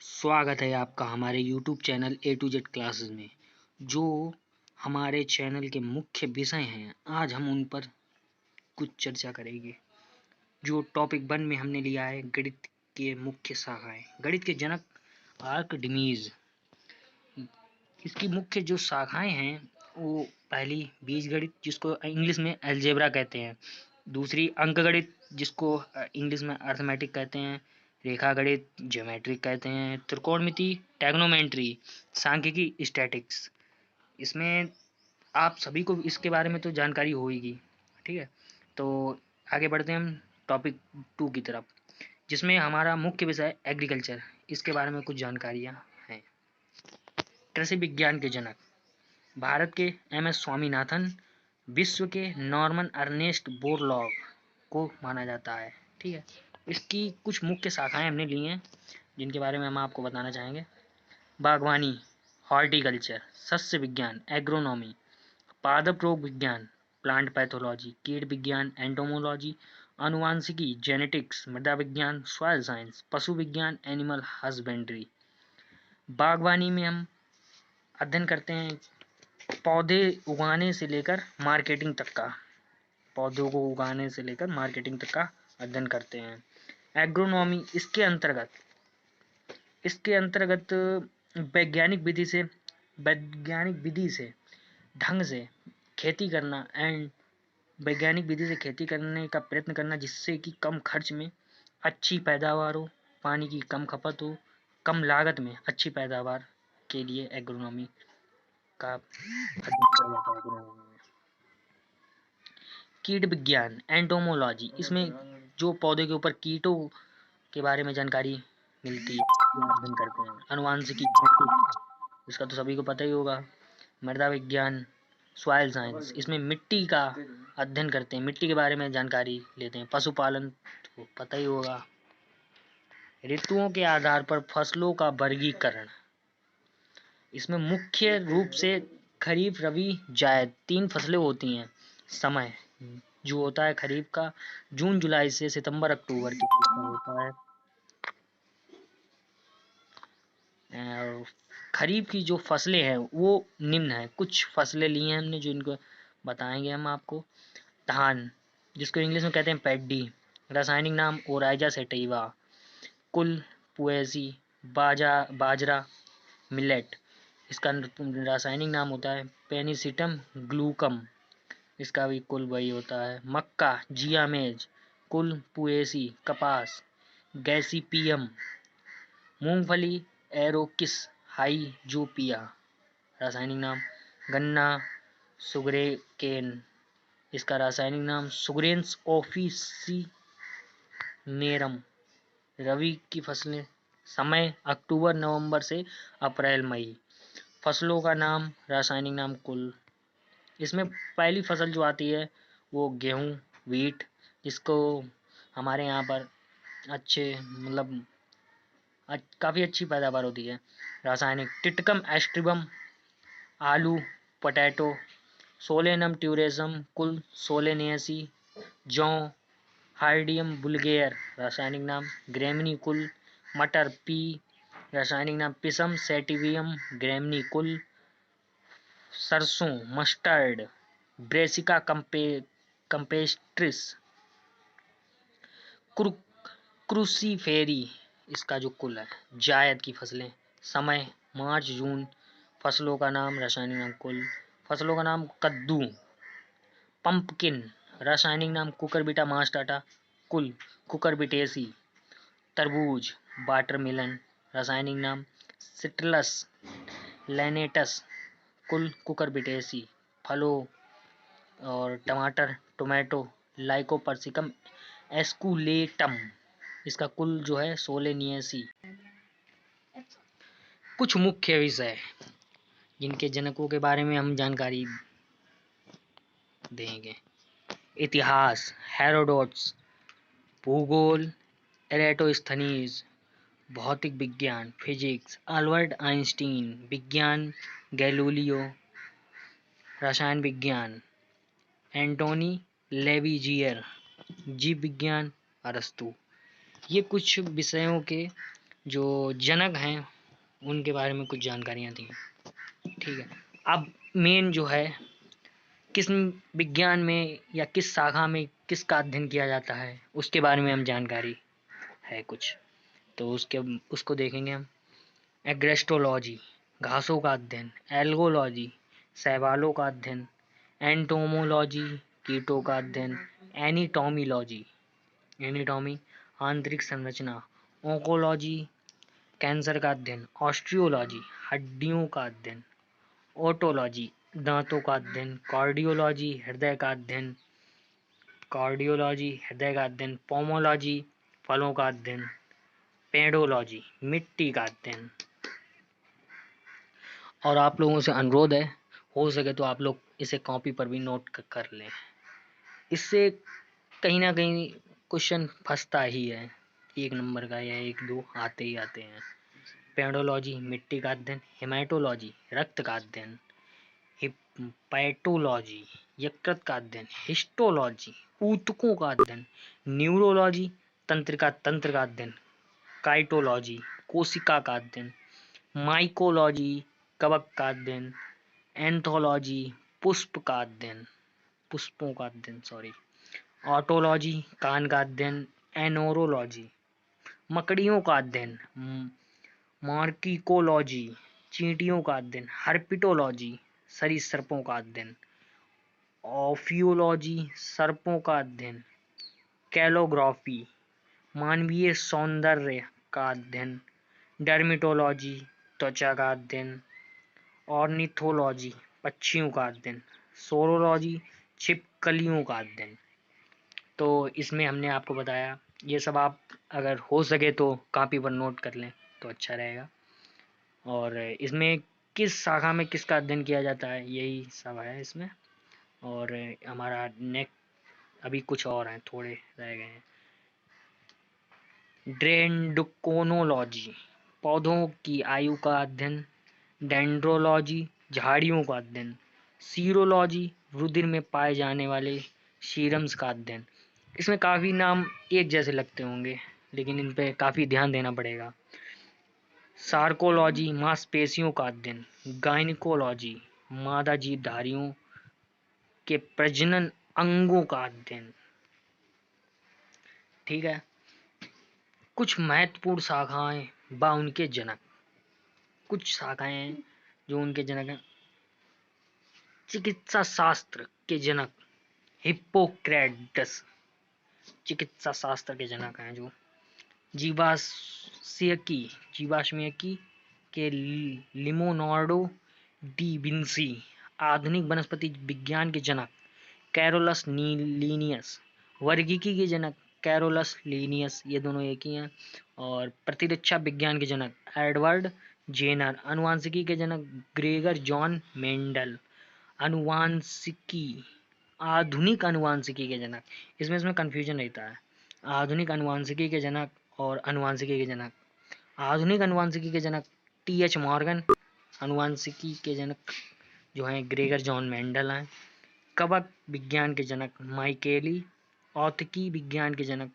स्वागत है आपका हमारे YouTube channel A to Z classes में। जो हमारे चैनल के मुख्य विषय हैं, आज हम उन पर कुछ चर्चा करेंगे। जो टॉपिक 1 में हमने लिया है गणित के मुख्य शाखाएं। गणित के जनक आर्किमिडीज। इसकी मुख्य जो शाखाएं हैं वो पहली बीजगणित, जिसको इंग्लिश में अलजेब्रा कहते हैं। दूसरी अंकगणित, जिसको इंग्लिश में अर्थमेटिक कहते हैं। रेखा गणित ज्योमेट्रिक कहते हैं। त्रिकोणमिति ट्रिग्नोमेट्री। सांख्यिकी स्टैटिक्स। इसमें आप सभी को इसके बारे में तो जानकारी होगी, ठीक है। तो आगे बढ़ते हैं हम टॉपिक 2 की तरफ, जिसमें हमारा मुख्य विषय एग्रीकल्चर। इसके बारे में कुछ जानकारियाँ हैं। कृषि विज्ञान के जनक भारत के MS स्वामीनाथन, विश्व के नॉर्मन अर्नेस्ट बोरलॉग को माना जाता है, ठीक है। इसकी कुछ मुख्य शाखाएं हमने ली हैं, जिनके बारे में हम आपको बताना चाहेंगे। बागवानी हॉर्टिकल्चर, सस्य विज्ञान एग्रोनॉमी, पादप रोग विज्ञान प्लांट पैथोलॉजी, कीट विज्ञान एंटोमोलॉजी, आनुवांशिकी जेनेटिक्स, मृदा विज्ञान सॉइल साइंस, पशु विज्ञान एनिमल हस्बेंड्री। बागवानी में हम अध्ययन करते हैं पौधे उगाने से लेकर मार्केटिंग तक का। पौधों को उगाने से लेकर मार्केटिंग तक का अध्ययन करते हैं। एग्रोनॉमी इसके अंतर्गत वैज्ञानिक विधि से ढंग से खेती करना एंड वैज्ञानिक विधि से खेती करने का प्रयत्न करना, जिससे कि कम खर्च में अच्छी पैदावार हो, पानी की कम खपत हो, कम लागत में अच्छी पैदावार के लिए एग्रोनॉमी का अध्ययन किया जाता है। एग्रोनॉमी में कीट विज्ञान एंटोमोलॉजी, इसमें जो पौधे के ऊपर कीटों के बारे में जानकारी मिलती है, अध्ययन करते हैं। आनुवांशिकी, इसका तो सभी को पता ही होगा। मृदा विज्ञान सॉइल साइंस, इसमें मिट्टी का अध्ययन करते हैं, मिट्टी के बारे में जानकारी लेते हैं। पशुपालन तो पता ही होगा। ऋतुओं के आधार पर फसलों का वर्गीकरण, इसमें मुख्य रूप से खरीफ रबी जायद 3 फसलें होती हैं। समय जो होता है खरीफ का जून जुलाई से सितंबर अक्टूबर के बीच में होता है। खरीफ की जो फसलें हैं वो निम्न है। कुछ फसलें ली हैं हमने, जो इनको बताएंगे हम आपको। धान, जिसको इंग्लिश में कहते हैं पैडी, रासायनिक नाम ओराइजा सेटिवा। कुल पुएसी, बाजरा मिलेट, इसका रासायनिक नाम होता है पेनिसिटम ग्लूकम, इसका भी कुल वही होता है। मक्का जियामेज, कुल पुएसी। कपास गैसीपियम। मूंगफली एरोकिस हाइजोपिया, रासायनिक नाम। गन्ना सुगरेकेन, इसका रासायनिक नाम सुगरेंस ऑफिसिनेरम। रबी की फसलें, समय अक्टूबर नवंबर से अप्रैल मई। फसलों का नाम, रासायनिक नाम कुल। इसमें पहली फसल जो आती है वो गेहूँ वीट, जिसको हमारे यहाँ पर अच्छे मतलब काफ़ी अच्छी पैदावार होती है। रासायनिक टिटकम एस्ट्रिबम। आलू पोटैटो सोलेनम ट्यूरेसम, कुल सोलेनेसी। जौ हार्डियम बुल्गेयर, रासायनिक नाम ग्रेमनी, कुल। मटर पी, रासायनिक नाम पिसम सेटिवियम ग्रेमनी, कुल। सरसों मस्टर्ड ब्रेसिका कंपेस्ट्रिस। क्रूसीफेरी, इसका जो कुल है। जायद की फसलें, समय मार्च जून। फसलों का नाम, रासायनिक नाम कुल। फसलों का नाम कद्दू। पंपकिन, रासायनिक नाम कुकुरबिटा मास्टाटा, कुल। कुकुरबिटेसी। तरबूज वाटरमेलन, रासायनिक नाम सिट्रस लैनेटस, कुल। कुकुरबिटेसी। फलों और टमाटर टोमेटो लाइकोपर्सिकम एस्कुलेटम, इसका कुल जो है सोलेनियसी। कुछ मुख्य विषय जिनके जनकों के बारे में हम जानकारी देंगे। इतिहास हेरोडोट्स। भूगोल एरेटोस्थनीज। भौतिक विज्ञान फिजिक्स अल्बर्ट आइंस्टीन। विज्ञान गैलीलियो। रसायन विज्ञान एंटोनी लेविजियर। जीव विज्ञान अरस्तु। ये कुछ विषयों के जो जनक हैं उनके बारे में कुछ जानकारियाँ थी। ठीक है, अब मेन जो है किस विज्ञान में या किस शाखा में किसका अध्ययन किया जाता है उसके बारे में हम जानकारी है कुछ, तो उसको देखेंगे हम। एग्रेस्टोलॉजी घासों का अध्ययन, एल्गोलॉजी शैवालों का अध्ययन, एंटोमोलॉजी कीटों का अध्ययन, एनीटोमीलॉजी एनीटॉमी आंतरिक संरचना, ओंकोलॉजी कैंसर का अध्ययन, ऑस्टियोलॉजी हड्डियों का अध्ययन, ओटोलॉजी दांतों का अध्ययन, कार्डियोलॉजी हृदय का अध्ययन, पोमोलॉजी फलों का अध्ययन, पेडोलॉजी मिट्टी का अध्ययन। और आप लोगों से अनुरोध है, हो सके तो आप लोग इसे कॉपी पर भी नोट कर लें। इससे कहीं ना कहीं क्वेश्चन फंसता ही है, 1 नंबर का या 1-2 आते ही आते हैं। पेडोलॉजी मिट्टी का अध्ययन, हेमाटोलॉजी रक्त का अध्ययन, हिपैटोलॉजी यकृत का अध्ययन, हिस्टोलॉजी ऊतकों का अध्ययन, न्यूरोलॉजी तंत्र का अध्ययन, काइटोलॉजी कोशिका का अध्ययन, माइकोलॉजी कवक का अध्ययन, एंथोलॉजी पुष्पों का अध्ययन ऑटोलॉजी कान का अध्ययन, एनोरोलॉजी मकड़ियों का अध्ययन, मार्किकोलॉजी चींटियों का अध्ययन, हर्पिटोलॉजी सरीसृपों का अध्ययन, ऑफियोलॉजी सर्पों का अध्ययन, कैलोग्राफी मानवीय सौंदर्य का अध्ययन, डर्मिटोलॉजी त्वचा का अध्ययन, ऑर्निथोलॉजी पक्षियों का अध्ययन, सोरोलॉजी छिपकलियों का अध्ययन। तो इसमें हमने आपको बताया, ये सब आप अगर हो सके तो कॉपी पर नोट कर लें तो अच्छा रहेगा। और इसमें किस शाखा में किसका अध्ययन किया जाता है यही सब है इसमें। और हमारा अभी कुछ और हैं, थोड़े रह गए हैं। डेंड्रोकोनोलॉजी पौधों की आयु का अध्ययन, डेंड्रोलॉजी झाड़ियों का अध्ययन, सीरोलॉजी रुधिर में पाए जाने वाले सीरम्स का अध्ययन। इसमें काफ़ी नाम एक जैसे लगते होंगे लेकिन इन पे काफ़ी ध्यान देना पड़ेगा। सार्कोलॉजी मांसपेशियों का अध्ययन, गायनिकोलॉजी मादा जीवधारियों के प्रजनन अंगों का अध्ययन। ठीक है, कुछ महत्वपूर्ण शाखाएं व उनके जनक, कुछ शाखाएं जो उनके जनक हैं। चिकित्सा शास्त्र के जनक हिप्पोक्रेटस चिकित्सा शास्त्र के जनक हैं। जो जीवाश्मयकी के लियोनार्डो डी विंसी, आधुनिक वनस्पति विज्ञान के जनक कैरोलस लीनियस, वर्गीकी के जनक कैरोलस लीनियस, ये दोनों एक ही हैं। और प्रतिरक्षा विज्ञान के जनक एडवर्ड जेनर, अनुवांशिकी के जनक ग्रेगर जॉन मेंडल, आधुनिक अनुवांशिकी के जनक, इसमें कंफ्यूजन रहता है, आधुनिक अनुवांशिकी के जनक और अनुवांशिकी के जनक। आधुनिक अनुवांशिकी के जनक टी.एच. मॉर्गन, अनुवांशिकी के जनक जो हैं ग्रेगर जॉन मेंडल हैं। कवक विज्ञान के जनक माइकेली, औत्की विज्ञान के जनक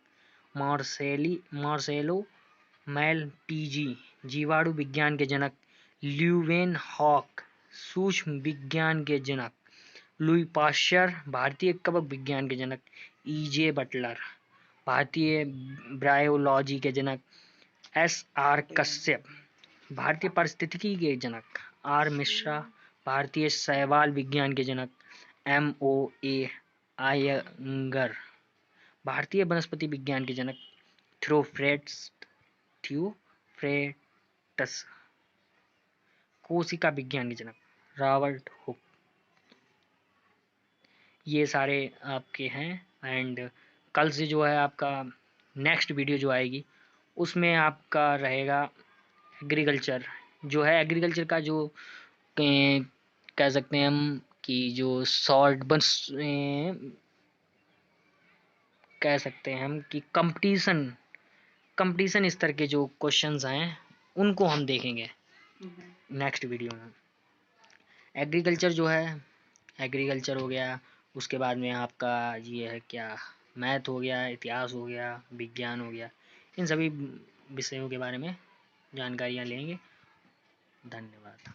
मार्सेलो मेलपीजी, जीवाणु विज्ञान के जनक ल्यूवेन हॉक, सूक्ष्म विज्ञान के जनक लुई पाश्चर, भारतीय कवक विज्ञान के जनक E.J. बटलर, भारतीय ब्रायोलॉजी के जनक S.R. कश्यप, भारतीय पारिस्थितिकी के जनक R. मिश्रा, भारतीय शैवाल विज्ञान के जनक M.O.A. आयंगर, भारतीय वनस्पति विज्ञान के जनक थियोफ्रेटस, कोशिका विज्ञान के जनक रॉबर्ट हुक। ये सारे आपके हैं। एंड कल से जो है आपका नेक्स्ट वीडियो जो आएगी उसमें आपका रहेगा एग्रीकल्चर, जो है एग्रीकल्चर का जो कह सकते हैं हम कि जो शॉर्ट बस कह सकते हैं हम कि कंपटीशन स्तर के जो क्वेश्चंस हैं उनको हम देखेंगे नेक्स्ट वीडियो में। एग्रीकल्चर जो है, एग्रीकल्चर हो गया, उसके बाद में आपका ये है क्या मैथ हो गया, इतिहास हो गया, विज्ञान हो गया, इन सभी विषयों के बारे में जानकारियाँ लेंगे। धन्यवाद।